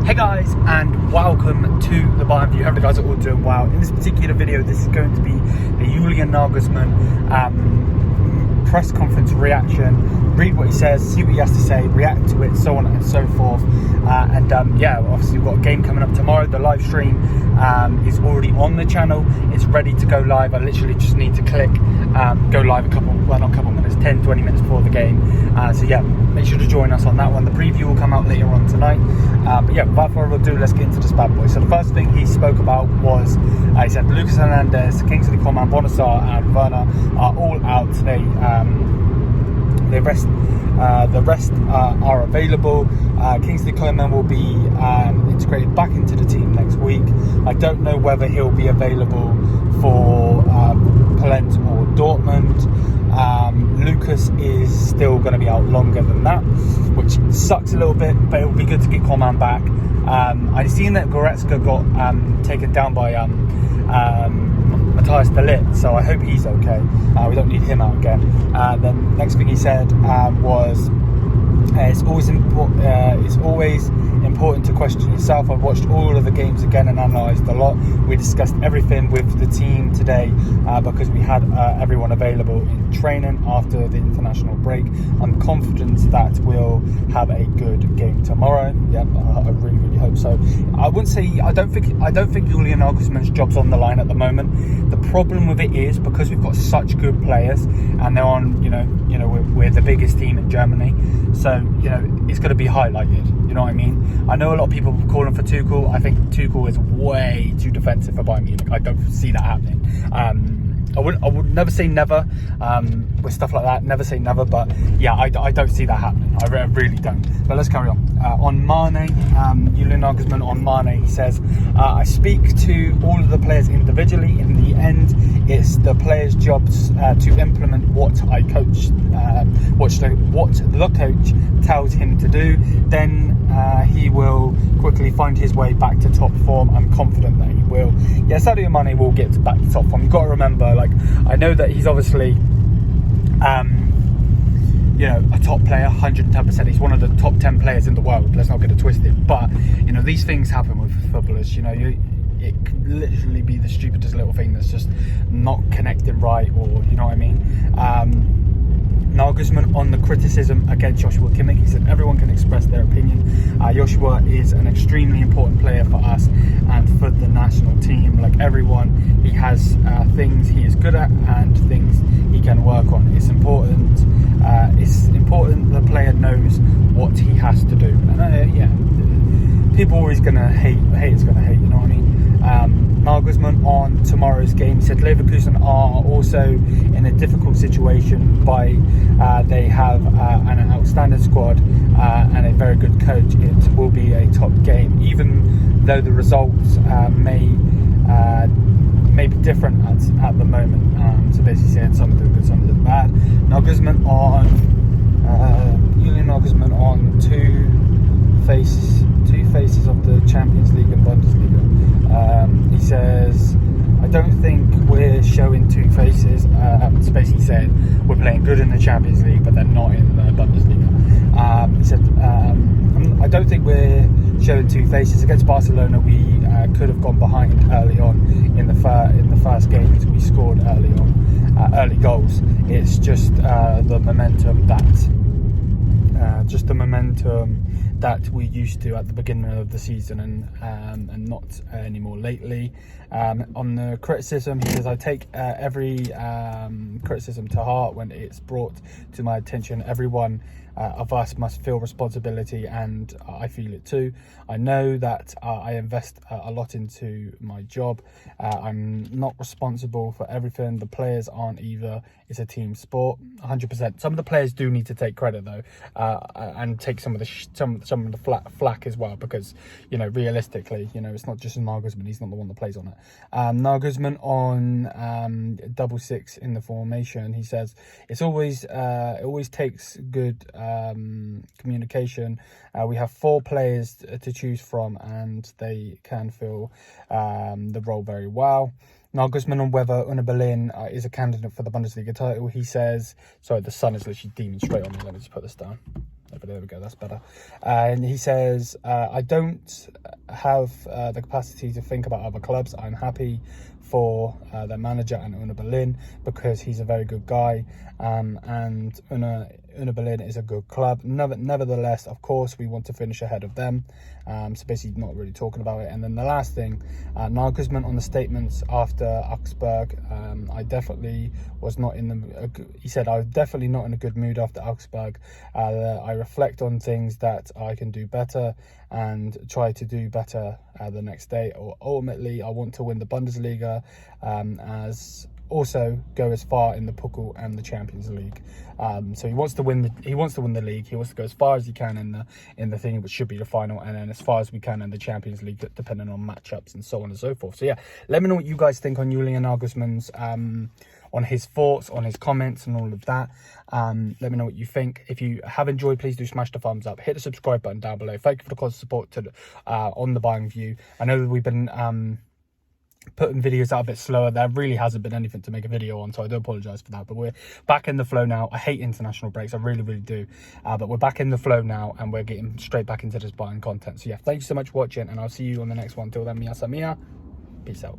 Hey guys, and welcome to the Bayern View. Hope you guys are all doing well. In this particular video, this is going to be the Julian Nagelsmann press conference reaction. Read what he says, see what he has to say, react to it, so on and so forth. Yeah, obviously we've got a game coming up tomorrow. The live stream is already on the channel. It's ready to go live. I literally just need to click go live not a couple minutes, 10-20 minutes before the game. So yeah, make sure to join us on that one. The preview will come out later on tonight. But yeah, without further ado, let's get into this bad boy. So the first thing he spoke about was, he said Lucas Hernandez, Kingsley Coman, Bonassar and Werner are all out today. The rest are available. Kingsley Coman will be integrated back into the team next week. I don't know whether he'll be available for Polent or Dortmund. Lucas is still going to be out longer than that, which sucks a little bit, but it will be good to get Coman back. I've seen that Goretzka got taken down by Matthias de Ligt, so I hope he's okay. We don't need him out again. Then next thing he said was it's always important to question yourself. I've watched all of the games again and analysed a lot. We discussed everything with the team today because we had everyone available in training after the international break. I'm confident that we'll have a good game tomorrow. Yep, I really hope so. I don't think Julian Nagelsmann's job's on the line at the moment. The problem with it is because we've got such good players and they're on, we're the biggest team in Germany, so it's going to be highlighted. You know what I mean? I know a lot of people calling for Tuchel. I think Tuchel is way too defensive for Bayern Munich. I don't see that happening. I would never say never with stuff like that. Never say never, but yeah, I don't see that happening. I really don't. But let's carry on. On Mane, Julian Nagelsmann on Mane, he says, I speak to all of the players individually. In the end, it's the players' jobs to implement what I coach, what the coach tells him to do. Then he will quickly find his way back to top form. I'm confident that he will. Yeah, Sadio Mane will get back to top form. You've got to remember, I know that he's obviously a top player, 110%. He's one of the top 10 players in the world. Let's not get it twisted. But these things happen with footballers. It could literally be the stupidest little thing that's just not connecting right, or you know what I mean. Nagelsmann on the criticism against Joshua Kimmich, he said everyone can express their opinion. Joshua is an extremely important player for us and for the national team. Like everyone, he has things he is good at and things he can work on. It's important the player knows what he has to do. And people are always gonna hate. Haters gonna hate. You know what I mean? Nagelsmann on tomorrow's game said Leverkusen are also in a difficult situation. They have an outstanding squad and a very good coach. It will be a top game, even though the results may be different at the moment. So basically saying some of the good, some of the bad. Julian Nagelsmann on two faces of the Champions League and Bundesliga. He says, I don't think we're showing two faces. It's basically saying we're playing good in the Champions League, but they're not in the Bundesliga. He said, I don't think we're showing two faces. Against Barcelona, we could have gone behind early on in the first games. We scored early on, early goals. It's just the momentum that we used to at the beginning of the season and not anymore lately. On the criticism, he says, I take every criticism to heart when it's brought to my attention. Everyone of us must feel responsibility, and I feel it too. I know that I invest a lot into my job. I'm not responsible for everything. The players aren't either. It's a team sport, 100%. Some of the players do need to take credit though, and take some of the flack as well, because realistically, it's not just Nagelsmann. He's not the one that plays on it. Nagelsmann on double six in the formation. He says it always takes good communication. We have 4 players to choose from, and they can fill the role very well. Nagelsmann on whether Union Berlin is a candidate for the Bundesliga title. He says, sorry, the sun is literally beaming straight on me. Let me just put this down. There we go, that's better. And he says, I don't have the capacity to think about other clubs. I'm happy for their manager and Una Berlin because he's a very good guy, and Una Berlin is a good club. Nevertheless, of course, we want to finish ahead of them. So basically not really talking about it. And then the last thing, Nagelsmann on the statements after Augsburg, I definitely was not in the, he said, I was definitely not in a good mood after Augsburg. I reflect on things that I can do better and try to do better the next day. Or ultimately, I want to win the Bundesliga, as also go as far in the Pokal and the Champions League. So he wants to win the league. He wants to go as far as he can in the thing, which should be the final, and then as far as we can in the Champions League, depending on matchups and so on and so forth. So yeah, let me know what you guys think on Julian Nagelsmann's on his thoughts, on his comments and all of that. Let me know what you think. If you have enjoyed, please do smash the thumbs up, hit the subscribe button down below. Thank you for the constant support to on the Bayern View. I know that we've been putting videos out a bit slower. There really hasn't been anything to make a video on, so I do apologize for that, but we're back in the flow now. I hate international breaks, I really do, but we're back in the flow now, and we're getting straight back into this Bayern content. So yeah, thank you so much for watching, and I'll see you on the next one. Till then, mia sa mia, peace out.